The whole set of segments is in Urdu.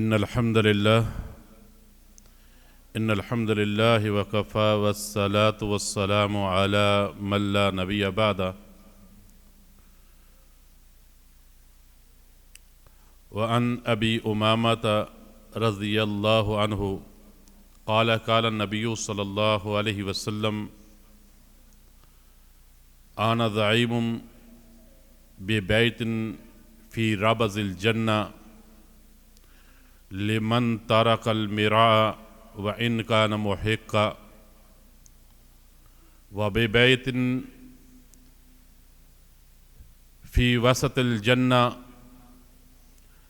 إن الحمد لله وكفى والصلاة والسلام على من لا نبي بعده وعن أبي أمامة رضي الله عنه قال النبي صلى الله عليه وسلم أنا زعيم ببيت في ربز الجنة لمن ترك المراء وإن كان محقا وببيت في وسط الجنة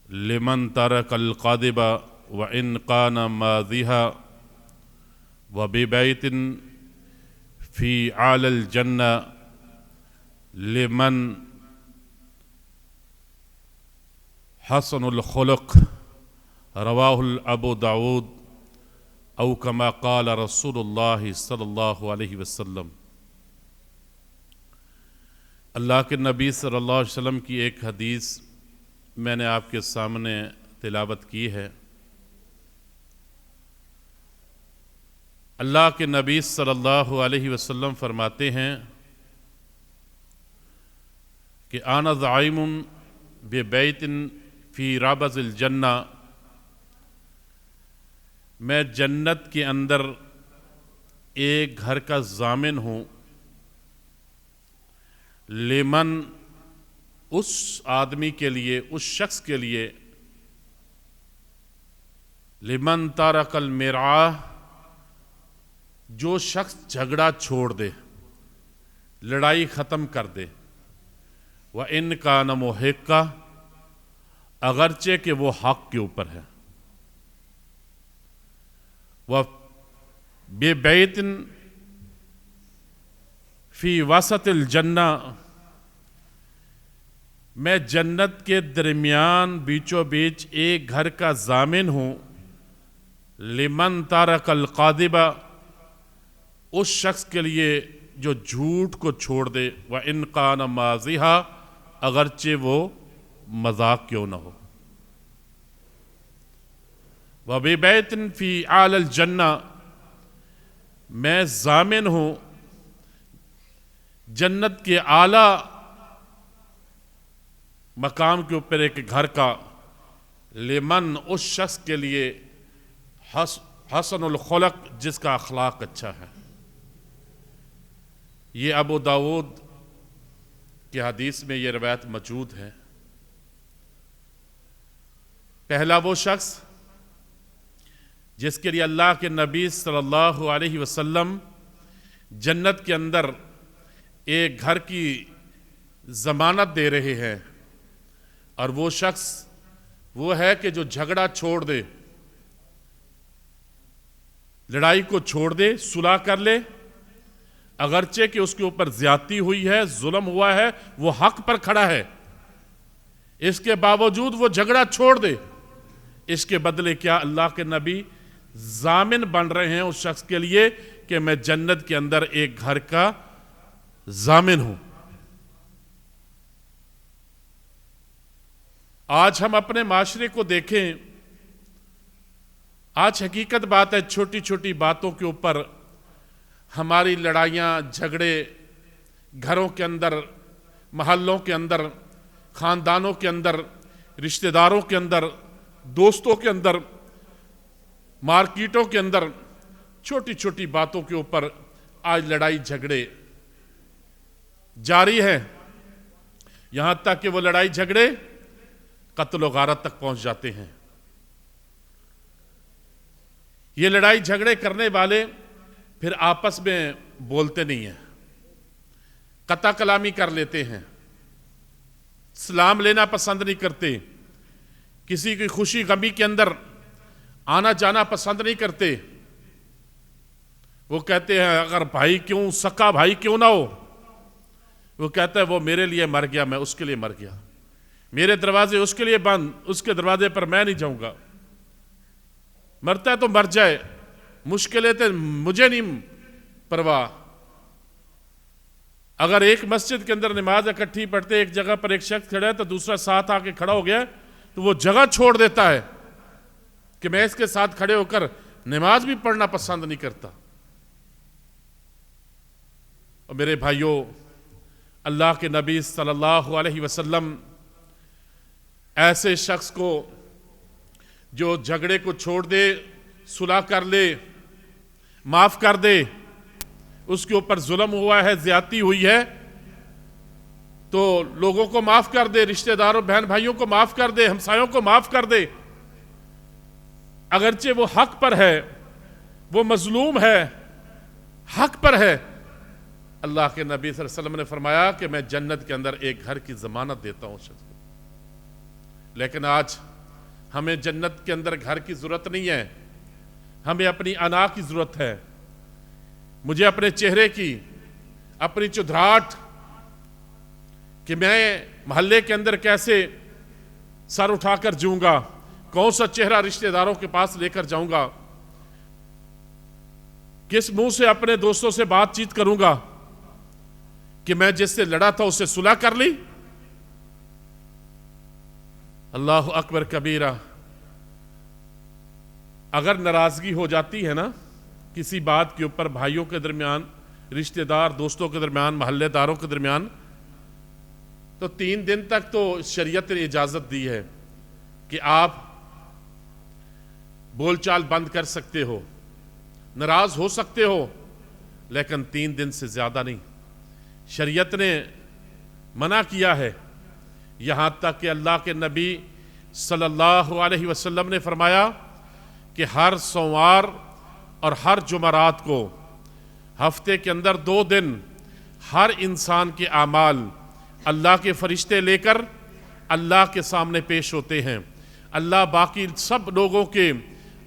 لمن ترك الكذب وإن كان ماضيها وببيت في أعلى الجنة لمن حسن الخلق رواه ابو داود او كما قال رسول اللہ صلی اللہ علیہ وسلم۔ اللہ کے نبی صلی اللہ علیہ وسلم کی ایک حدیث میں نے آپ کے سامنے تلاوت کی ہے۔ اللہ کے نبی صلی اللہ علیہ وسلم فرماتے ہیں کہ انا زعیم ببیت فی ربز الجنہ، میں جنت کے اندر ایک گھر کا ضامن ہوں، لمن اس آدمی کے لیے، اس شخص کے لیے، لمن ترک المراء، جو شخص جھگڑا چھوڑ دے، لڑائی ختم کر دے، وَإِنْ كَانَ مُحِقًّا، اگرچہ کہ وہ حق کے اوپر ہے، وَبِبَيْتٍ فِي وَسَطِ الْجَنَّةِ، میں جنت کے درمیان بیچو بیچ ایک گھر کا ضامن ہوں، لِمَنْ تَرَكَ الْكَذِبَ، اس شخص کے لیے جو جھوٹ کو چھوڑ دے، وَإِنْ كَانَ مَاضِيهَا، اگرچہ وہ مذاق کیوں نہ ہو، وَبِبَيْتٍ فِي أَعْلَى الْجَنَّةِ، میں ضامن ہوں جنت کے اعلیٰ مقام کے اوپر ایک گھر کا، لمن اس شخص کے لیے، حسن الخلق، جس کا اخلاق اچھا ہے۔ یہ ابو داود کی حدیث میں یہ روایت موجود ہے۔ پہلا وہ شخص جس کے لیے اللہ کے نبی صلی اللہ علیہ وسلم جنت کے اندر ایک گھر کی ضمانت دے رہے ہیں، اور وہ شخص وہ ہے کہ جو جھگڑا چھوڑ دے، لڑائی کو چھوڑ دے، صلح کر لے، اگرچہ کہ اس کے اوپر زیادتی ہوئی ہے، ظلم ہوا ہے، وہ حق پر کھڑا ہے، اس کے باوجود وہ جھگڑا چھوڑ دے، اس کے بدلے کیا اللہ کے نبی ضامن بن رہے ہیں اس شخص کے لیے کہ میں جنت کے اندر ایک گھر کا ضامن ہوں۔ آج ہم اپنے معاشرے کو دیکھیں، آج حقیقت بات ہے، چھوٹی چھوٹی باتوں کے اوپر ہماری لڑائیاں، جھگڑے، گھروں کے اندر، محلوں کے اندر، خاندانوں کے اندر، رشتہ داروں کے اندر، دوستوں کے اندر، مارکیٹوں کے اندر، چھوٹی چھوٹی باتوں کے اوپر آج لڑائی جھگڑے جاری ہیں، یہاں تک کہ وہ لڑائی جھگڑے قتل و غارت تک پہنچ جاتے ہیں۔ یہ لڑائی جھگڑے کرنے والے پھر آپس میں بولتے نہیں ہیں، قطع کلامی کر لیتے ہیں، سلام لینا پسند نہیں کرتے، کسی کی خوشی غمی کے اندر آنا جانا پسند نہیں کرتے۔ وہ کہتے ہیں اگر بھائی کیوں، سکا بھائی کیوں نہ ہو، وہ کہتا ہے وہ میرے لیے مر گیا، میں اس کے لیے مر گیا، میرے دروازے اس کے لیے بند، اس کے دروازے پر میں نہیں جاؤں گا، مرتا ہے تو مر جائے، مشکلیں تو مجھے نہیں پرواہ۔ اگر ایک مسجد کے اندر نماز اکٹھی پڑھتے، ایک جگہ پر ایک شخص کھڑا ہے تو دوسرا ساتھ آ کے کھڑا ہو گیا تو وہ جگہ چھوڑ دیتا ہے، کہ میں اس کے ساتھ کھڑے ہو کر نماز بھی پڑھنا پسند نہیں کرتا۔ اور میرے بھائیوں، اللہ کے نبی صلی اللہ علیہ وسلم ایسے شخص کو جو جھگڑے کو چھوڑ دے، صلح کر لے، معاف کر دے، اس کے اوپر ظلم ہوا ہے، زیادتی ہوئی ہے تو لوگوں کو معاف کر دے، رشتہ داروں بہن بھائیوں کو معاف کر دے، ہمسایوں کو معاف کر دے، اگرچہ وہ حق پر ہے، وہ مظلوم ہے، حق پر ہے۔ اللہ کے نبی صلی اللہ علیہ وسلم نے فرمایا کہ میں جنت کے اندر ایک گھر کی ضمانت دیتا ہوں شخص کو۔ لیکن آج ہمیں جنت کے اندر گھر کی ضرورت نہیں ہے، ہمیں اپنی انا کی ضرورت ہے۔ مجھے اپنے چہرے کی، اپنی چدھراہٹ، کہ میں محلے کے اندر کیسے سر اٹھا کر جیوں گا، کون سا چہرہ رشتہ داروں کے پاس لے کر جاؤں گا، کس منہ سے اپنے دوستوں سے بات چیت کروں گا، کہ میں جس سے لڑا تھا اس سے صلح کر لی۔ اللہ اکبر کبیرہ۔ اگر ناراضگی ہو جاتی ہے نا کسی بات کے اوپر، بھائیوں کے درمیان، رشتہ دار دوستوں کے درمیان، محلے داروں کے درمیان، تو 3 دن تک تو شریعت نے اجازت دی ہے کہ آپ بول چال بند کر سکتے ہو، ناراض ہو سکتے ہو، لیکن 3 دن سے زیادہ نہیں۔ شریعت نے منع کیا ہے، یہاں تک کہ اللہ کے نبی صلی اللہ علیہ وسلم نے فرمایا کہ ہر سوموار اور ہر جمعرات کو ہفتے کے اندر 2 دن ہر انسان کے اعمال اللہ کے فرشتے لے کر اللہ کے سامنے پیش ہوتے ہیں۔ اللہ باقی سب لوگوں کے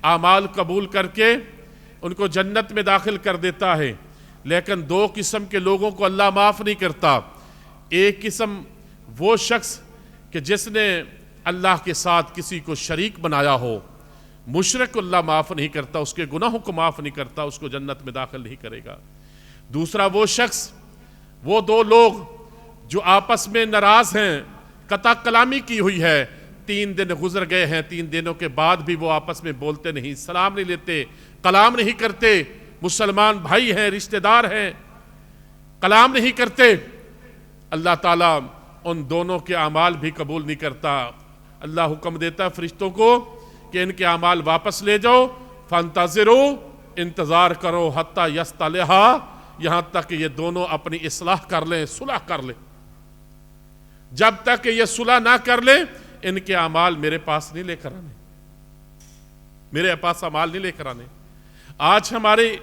اعمال قبول کر کے ان کو جنت میں داخل کر دیتا ہے، لیکن 2 قسم کے لوگوں کو اللہ معاف نہیں کرتا۔ ایک قسم وہ شخص کہ جس نے اللہ کے ساتھ کسی کو شریک بنایا ہو، مشرک اللہ معاف نہیں کرتا، اس کے گناہوں کو معاف نہیں کرتا، اس کو جنت میں داخل نہیں کرے گا۔ دوسرا وہ شخص، وہ 2 لوگ جو آپس میں ناراض ہیں، قطع کلامی کی ہوئی ہے، 3 دن گزر گئے ہیں، 3 دنوں کے بعد بھی وہ آپس میں بولتے نہیں، سلام نہیں لیتے، کلام نہیں کرتے، مسلمان بھائی ہیں، رشتہ دار ہیں، کلام نہیں کرتے۔ اللہ تعالیٰ ان دونوں کے اعمال بھی قبول نہیں کرتا۔ اللہ حکم دیتا فرشتوں کو کہ ان کے اعمال واپس لے جاؤ، فانتظروا، انتظار کرو، حتی یصطلحا، یہاں تک کہ یہ دونوں اپنی اصلاح کر لیں، صلح کر لیں۔ جب تک کہ یہ صلح نہ کر لیں، ان کے اعمال میرے پاس نہیں لے کر آنے، میرے پاس اعمال نہیں لے کر آنے۔ آج ہمارے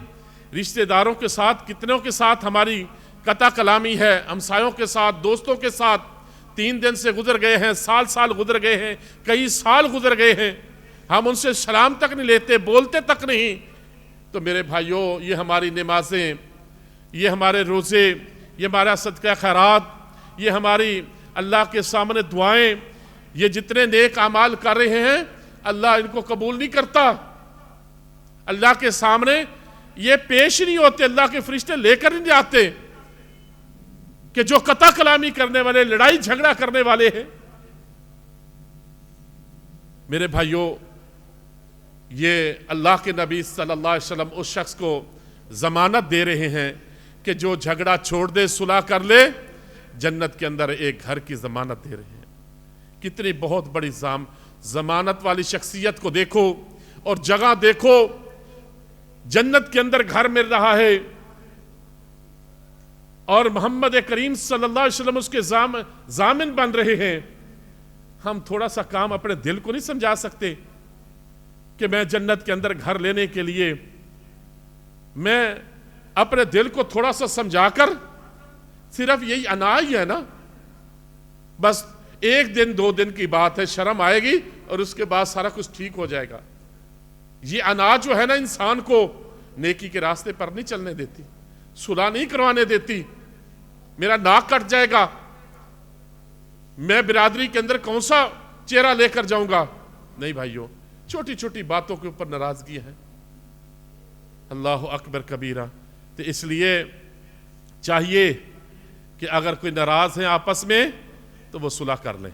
رشتہ داروں کے ساتھ، کتنوں کے ساتھ ہماری قطع کلامی ہے، ہمسایوں کے ساتھ، دوستوں کے ساتھ 3 دن سے گزر گئے ہیں، سال گزر گئے ہیں، کئی سال گزر گئے ہیں، ہم ان سے سلام تک نہیں لیتے، بولتے تک نہیں۔ تو میرے بھائیوں، یہ ہماری نمازیں، یہ ہمارے روزے، یہ ہمارا صدقہ خیرات، یہ ہماری اللہ کے سامنے دعائیں، یہ جتنے نیک اعمال کر رہے ہیں، اللہ ان کو قبول نہیں کرتا۔ اللہ کے سامنے یہ پیش نہیں ہوتے، اللہ کے فرشتے لے کر نہیں جاتے کہ جو قطع کلامی کرنے والے، لڑائی جھگڑا کرنے والے ہیں۔ میرے بھائیوں، یہ اللہ کے نبی صلی اللہ علیہ وسلم اس شخص کو ضمانت دے رہے ہیں کہ جو جھگڑا چھوڑ دے، صلح کر لے، جنت کے اندر ایک گھر کی ضمانت دے رہے ہیں۔ کتنی بہت بڑی ضمانت والی شخصیت کو دیکھو اور جگہ دیکھو، جنت کے اندر گھر مل رہا ہے، اور محمد کریم صلی اللہ علیہ وسلم اس کے ضامن بن رہے ہیں۔ ہم تھوڑا سا کام اپنے دل کو نہیں سمجھا سکتے کہ میں جنت کے اندر گھر لینے کے لیے میں اپنے دل کو تھوڑا سا سمجھا کر، صرف یہی انا ہی ہے نا، بس 1 دن 2 دن کی بات ہے، شرم آئے گی اور اس کے بعد سارا کچھ ٹھیک ہو جائے گا۔ یہ انا جو ہے نا، انسان کو نیکی کے راستے پر نہیں چلنے دیتی، صلح نہیں کروانے دیتی۔ میرا ناک کٹ جائے گا، میں برادری کے اندر کون سا چہرہ لے کر جاؤں گا؟ نہیں بھائیوں، چھوٹی چھوٹی باتوں کے اوپر ناراضگی ہے۔ اللہ اکبر کبیرہ۔ تو اس لیے چاہیے کہ اگر کوئی ناراض ہیں آپس میں تو وہ صلح کر لیں۔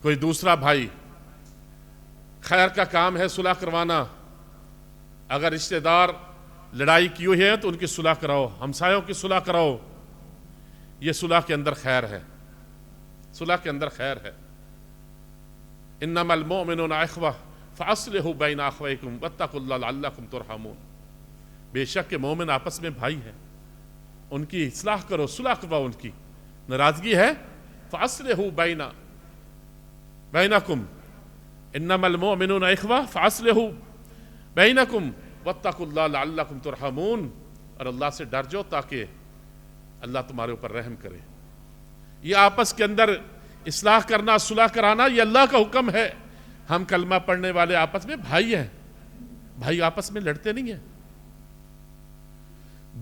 کوئی دوسرا بھائی خیر کا کام ہے صلح کروانا. اگر رشتہ دار لڑائی کی ہوئی ہے تو ان کی صلح کراؤ, ہمسایوں کی صلح کراؤ. یہ صلح کے اندر خیر ہے, صلح کے اندر خیر ہے. انما المؤمنون اخوہ فاصلحوا بین اخویکم واتقوا اللہ لعلکم ترحمون. بے شک کہ مومن آپس میں بھائی ہیں, ان کی اصلاح کرو, صلح کرواؤ. ان کی ناراضگی ہے, فاصلحوا بینکم انما المؤمنون اخوہ فاصلحوا بینکم واتقوا اللہ لعلکم ترحمون. اور اللہ سے ڈر جاؤ تاکہ اللہ تمہارے اوپر رحم کرے. یہ آپس کے اندر اصلاح کرنا, صلح کرانا, یہ اللہ کا حکم ہے. ہم کلمہ پڑھنے والے آپس میں بھائی ہیں, بھائی آپس میں لڑتے نہیں ہیں.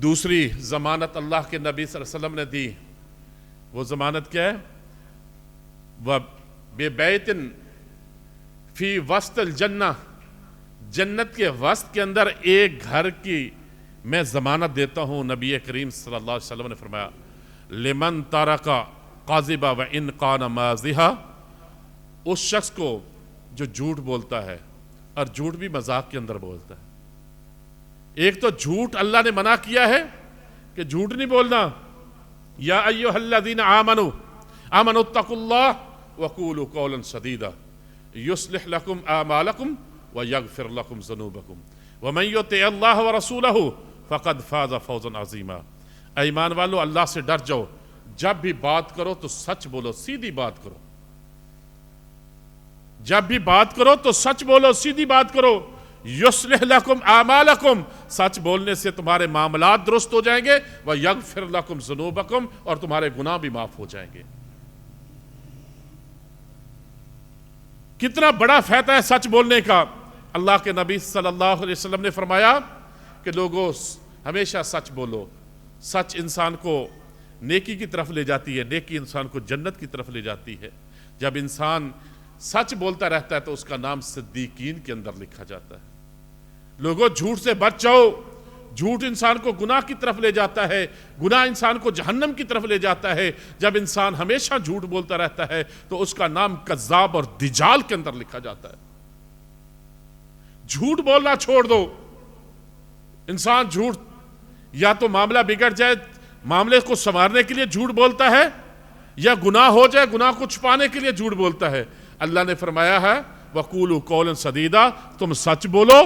دوسری ضمانت اللہ کے نبی صلی اللہ علیہ وسلم نے دی, وہ ضمانت کیا ہے؟ وَبِبَيْتٍ فِي وسط الجنہ, جنت کے وسط کے اندر ایک گھر کی میں ضمانت دیتا ہوں. نبی کریم صلی اللہ علیہ وسلم نے فرمایا لمن ترک قاذبا وان کان مازحا, اس شخص کو جو جھوٹ بولتا ہے اور جھوٹ بھی مذاق کے اندر بولتا ہے. ایک تو جھوٹ اللہ نے منع کیا ہے کہ جھوٹ نہیں بولنا. یا ایھا الذین آمنوا اتقوا اللہ وقولوا قولا سدیدا یصلح لکم اعمالکم ویغفر لکم ذنوبکم ومن یطع اللہ ورسولہ فقد فاز فوزا عظیما. ایمان والو, اللہ سے ڈر جاؤ, جب بھی بات کرو تو سچ بولو, سیدھی بات کرو. جب بھی بات کرو تو سچ بولو, سیدھی بات کرو. یصلح لکم اعمالکم, سچ بولنے سے تمہارے معاملات درست ہو جائیں گے. ویغفر لکم ذنوبکم, اور تمہارے گناہ بھی معاف ہو جائیں گے. کتنا بڑا فائدہ ہے سچ بولنے کا. اللہ کے نبی صلی اللہ علیہ وسلم نے فرمایا کہ لوگوں ہمیشہ سچ بولو. سچ انسان کو نیکی کی طرف لے جاتی ہے, نیکی انسان کو جنت کی طرف لے جاتی ہے. جب انسان سچ بولتا رہتا ہے تو اس کا نام صدیقین کے اندر لکھا جاتا ہے. لوگوں جھوٹ سے بچ جاؤ. جھوٹ انسان کو گناہ کی طرف لے جاتا ہے, گناہ انسان کو جہنم کی طرف لے جاتا ہے. جب انسان ہمیشہ جھوٹ بولتا رہتا ہے تو اس کا نام کذاب اور دجال کے اندر لکھا جاتا ہے. جھوٹ بولنا چھوڑ دو. انسان جھوٹ, یا تو معاملہ بگڑ جائے, معاملے کو سنوارنے کے لیے جھوٹ بولتا ہے, یا گناہ ہو جائے, گناہ کو چھپانے کے لیے جھوٹ بولتا ہے. اللہ نے فرمایا ہے وَقُولُوا قَوْلًا سَدِيدًا, تم سچ بولو.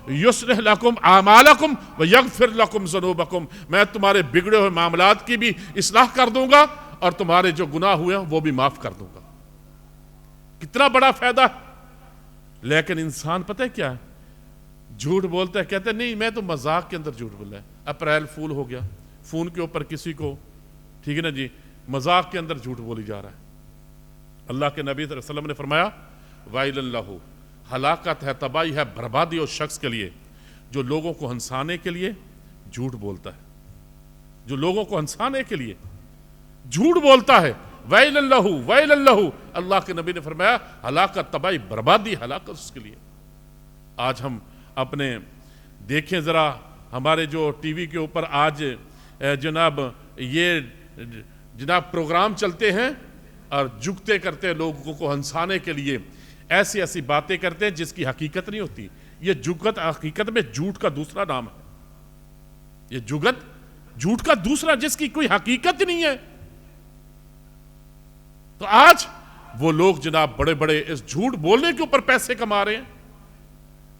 یصلح لکم اعمالکم ویغفر لکم ذنوبکم, میں تمہارے بگڑے ہوئے معاملات کی بھی اصلاح کر دوں گا اور تمہارے جو گناہ ہوئے ہیں وہ بھی معاف کر دوں گا. کتنا بڑا فائدہ. لیکن انسان پتہ ہے کیا ہے, جھوٹ بولتا ہے, کہتے ہیں نہیں میں تو مذاق کے اندر جھوٹ بولا ہے. اپریل فول ہو گیا, فون کے اوپر کسی کو, ٹھیک ہے نا جی, مذاق کے اندر جھوٹ بولی جا رہا ہے. اللہ کے نبی صلی اللہ علیہ وسلم نے فرمایا وَيْلٌ لَهُ, ہلاکت ہے, تباہی ہے, بربادی اس شخص کے لیے جو لوگوں کو ہنسانے کے لیے جھوٹ بولتا ہے. جو لوگوں کو ہنسانے کے لیے جھوٹ بولتا ہے. وَيْلٌ لَهُ وَيْلٌ لَهُ, اللہ کے نبی نے فرمایا ہلاکت, تباہی, بربادی, ہلاکت اس کے لیے. آج ہم اپنے دیکھیں ذرا, ہمارے جو ٹی وی کے اوپر آج جناب یہ پروگرام چلتے ہیں اور جھکتے کرتے ہیں لوگوں کو ہنسانے کے لیے, ایسی ایسی باتیں کرتے ہیں جس کی حقیقت نہیں ہوتی. یہ جھگت حقیقت میں جھوٹ کا دوسرا نام ہے. یہ جھگت جھوٹ کا دوسرا, جس کی کوئی حقیقت نہیں ہے. تو آج وہ لوگ جناب بڑے بڑے اس جھوٹ بولنے کے اوپر پیسے کما رہے ہیں.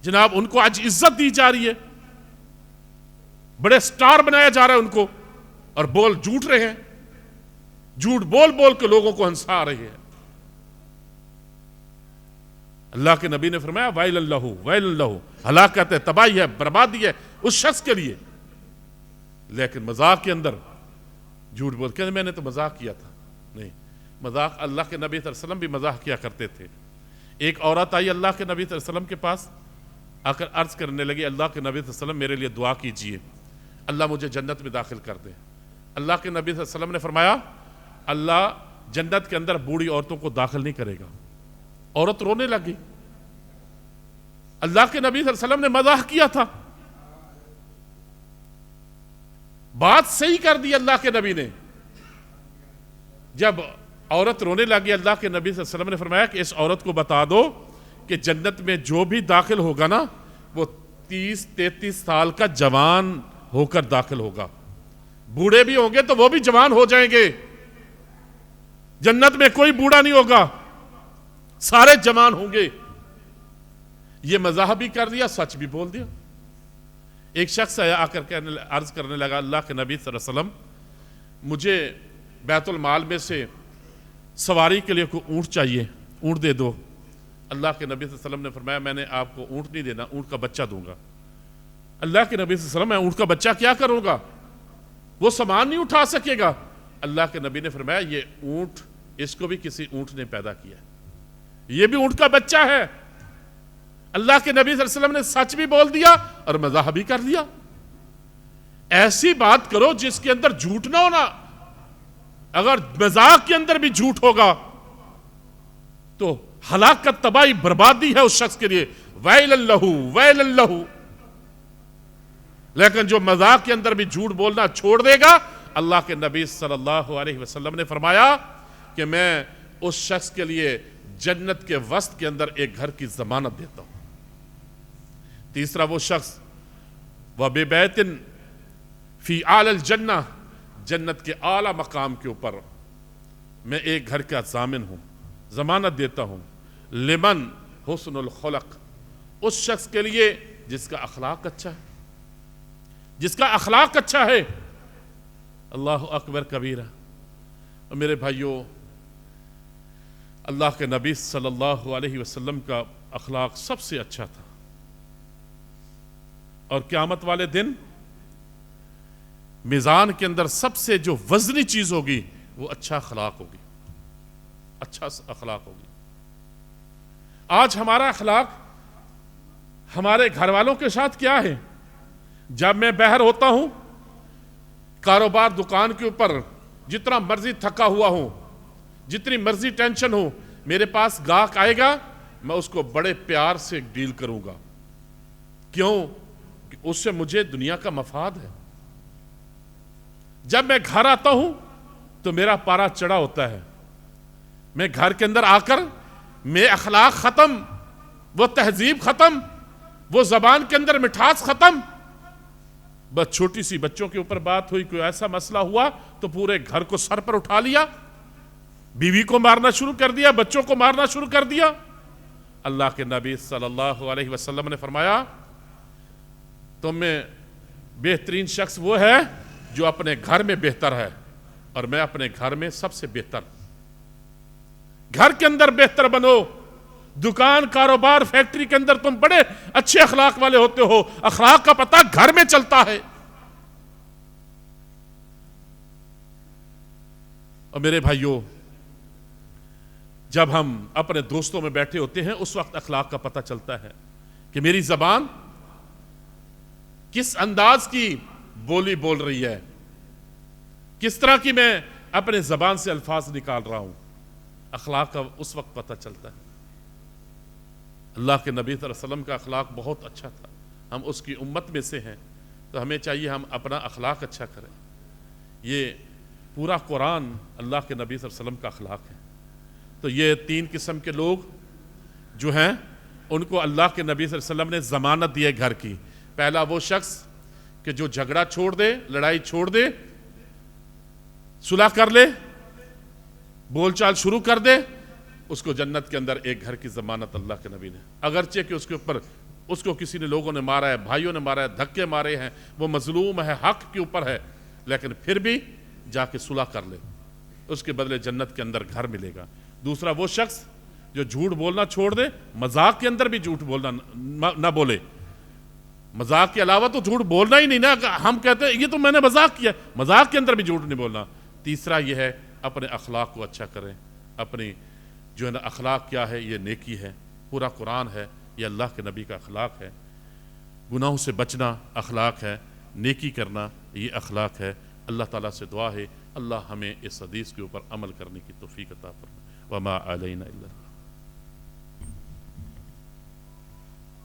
جناب ان کو آج عزت دی جا رہی ہے, بڑے سٹار بنایا جا رہا ہے ان کو, اور بول جھوٹ رہے ہیں. جھوٹ بول بول کے لوگوں کو ہنسا رہے ہیں. اللہ کے نبی نے فرمایا وَيْلٌ لَهُ وَيْلٌ لَهُ, ہلاکت ہے, تباہی ہے, بربادی ہے اس شخص کے لیے. لیکن مذاق کے اندر جھوٹ بول کے میں نے تو مذاق کیا تھا. نہیں, مذاق, اللہ کے نبی صلی اللہ علیہ وسلم بھی مذاق کیا کرتے تھے. ایک عورت آئی اللہ کے نبی صلی اللہ علیہ وسلم کے پاس, آ کر عرض کرنے لگی اللہ کے نبی صلی اللہ علیہ وسلم میرے لیے دعا کیجئے, اللہ مجھے جنت میں داخل کر دے. اللہ کے نبی صلی اللہ علیہ وسلم نے فرمایا اللہ جنت کے اندر بوڑھی عورتوں کو داخل نہیں کرے گا. عورت رونے لگی. اللہ کے نبی صلی اللہ علیہ وسلم نے مذاق کیا تھا, بات صحیح کر دی اللہ کے نبی نے. جب عورت رونے لگی اللہ کے نبی صلی اللہ علیہ وسلم نے فرمایا کہ اس عورت کو بتا دو کہ جنت میں جو بھی داخل ہوگا نا وہ 30-33 سال کا جوان ہو کر داخل ہوگا. بوڑھے بھی ہوں گے تو وہ بھی جوان ہو جائیں گے. جنت میں کوئی بوڑھا نہیں ہوگا, سارے جوان ہوں گے. یہ مزاح بھی کر دیا, سچ بھی بول دیا. ایک شخص آیا, آ کر عرض کرنے لگا, اللہ کے نبی صلی اللہ علیہ وسلم, مجھے بیت المال میں سے سواری کے لیے کوئی اونٹ چاہیے, اونٹ دے دو. اللہ کے نبی صلی اللہ علیہ وسلم نے فرمایا, میں نے آپ کو اونٹ نہیں دینا, اونٹ کا بچہ دوں گا. اللہ کے نبی صلی اللہ علیہ وسلم, میں اونٹ کا بچہ کیا کروں گا, وہ سامان نہیں اٹھا سکے گا. اللہ کے نبی نے فرمایا, یہ اونٹ, اس کو بھی کسی اونٹ نے پیدا کیا ہے, یہ بھی اونٹ کا بچہ ہے. اللہ کے نبی صلی اللہ علیہ وسلم نے سچ بھی بول دیا اور مزاح بھی کر دیا. ایسی بات کرو جس کے اندر جھوٹ نہ ہونا. اگر مذاق کے اندر بھی جھوٹ ہوگا تو ہلاکت, تباہی, بربادی ہے اس شخص کے لیے. ویل اللہ, ویل اللہ. لیکن جو مذاق کے اندر بھی جھوٹ بولنا چھوڑ دے گا, اللہ کے نبی صلی اللہ علیہ وسلم نے فرمایا کہ میں اس شخص کے لیے جنت کے وسط کے اندر ایک گھر کی ضمانت دیتا ہوں. تیسرا وہ شخص, وَبِبَيْتٍ فِي أَعْلَى الْجَنَّةِ, جنت کے اعلیٰ مقام کے اوپر میں ایک گھر کا ضامن ہوں, ضمانت دیتا ہوں. لمن حسن الخلق, اس شخص کے لیے جس کا اخلاق اچھا ہے, جس کا اخلاق اچھا ہے. اللہ اکبر کبیرہ. اور میرے بھائیوں, اللہ کے نبی صلی اللہ علیہ وسلم کا اخلاق سب سے اچھا تھا. اور قیامت والے دن میزان کے اندر سب سے جو وزنی چیز ہوگی وہ اچھا اخلاق ہوگی, اچھا اخلاق ہوگی. آج ہمارا اخلاق ہمارے گھر والوں کے ساتھ کیا ہے؟ جب میں باہر ہوتا ہوں, کاروبار دکان کے اوپر, جتنا مرضی تھکا ہوا ہوں, جتنی مرضی ٹینشن ہو, میرے پاس گاہک آئے گا, میں اس کو بڑے پیار سے ڈیل کروں گا. کیوں؟ کہ اس سے مجھے دنیا کا مفاد ہے. جب میں گھر آتا ہوں تو میرا پارا چڑھا ہوتا ہے. میں گھر کے اندر آ کر میں اخلاق ختم, وہ تہذیب ختم, وہ زبان کے اندر مٹھاس ختم. بس چھوٹی سی بچوں کے اوپر بات ہوئی, کوئی ایسا مسئلہ ہوا تو پورے گھر کو سر پر اٹھا لیا, بیوی کو مارنا شروع کر دیا, بچوں کو مارنا شروع کر دیا. اللہ کے نبی صلی اللہ علیہ وسلم نے فرمایا, تم میں بہترین شخص وہ ہے جو اپنے گھر میں بہتر ہے, اور میں اپنے گھر میں سب سے بہتر. گھر کے اندر بہتر بنو. دکان, کاروبار, فیکٹری کے اندر تم بڑے اچھے اخلاق والے ہوتے ہو, اخلاق کا پتہ گھر میں چلتا ہے. اور میرے بھائیوں, جب ہم اپنے دوستوں میں بیٹھے ہوتے ہیں اس وقت اخلاق کا پتہ چلتا ہے کہ میری زبان کس انداز کی بولی بول رہی ہے, کس طرح کی میں اپنے زبان سے الفاظ نکال رہا ہوں. اخلاق کا اس وقت پتہ چلتا ہے. اللہ کے نبی صلی اللہ علیہ وسلم کا اخلاق بہت اچھا تھا. ہم اس کی امت میں سے ہیں تو ہمیں چاہیے ہم اپنا اخلاق اچھا کریں. یہ پورا قرآن اللہ کے نبی صلی اللہ علیہ وسلم کا اخلاق ہے. تو یہ 3 قسم کے لوگ جو ہیں ان کو اللہ کے نبی صلی اللہ علیہ وسلم نے ضمانت دی ہے گھر کی. پہلا وہ شخص کہ جو جھگڑا چھوڑ دے, لڑائی چھوڑ دے, صلح کر لے, بول چال شروع کر دے, اس کو جنت کے اندر ایک گھر کی ضمانت اللہ کے نبی نے. اگرچہ کہ اس کے اوپر اس کو کسی نے لوگوں نے مارا ہے, بھائیوں نے مارا ہے, دھکے مارے ہیں, وہ مظلوم ہے, حق کے اوپر ہے, لیکن پھر بھی جا کے صلح کر لے, اس کے بدلے جنت کے اندر گھر ملے گا. دوسرا وہ شخص جو جھوٹ بولنا چھوڑ دے, مذاق کے اندر بھی جھوٹ بولنا نہ بولے. مذاق کے علاوہ تو جھوٹ بولنا ہی نہیں نا. ہم کہتے ہیں یہ تو میں نے مذاق کیا, مذاق کے اندر بھی جھوٹ نہیں بولنا. تیسرا یہ ہے اپنے اخلاق کو اچھا کریں. اپنی جو ہے نا اخلاق کیا ہے, یہ نیکی ہے. پورا قرآن ہے, یہ اللہ کے نبی کا اخلاق ہے. گناہوں سے بچنا اخلاق ہے, نیکی کرنا یہ اخلاق ہے. اللہ تعالیٰ سے دعا ہے اللہ ہمیں اس حدیث کے اوپر عمل کرنے کی توفیق عطا فرمائے. وما علینا الا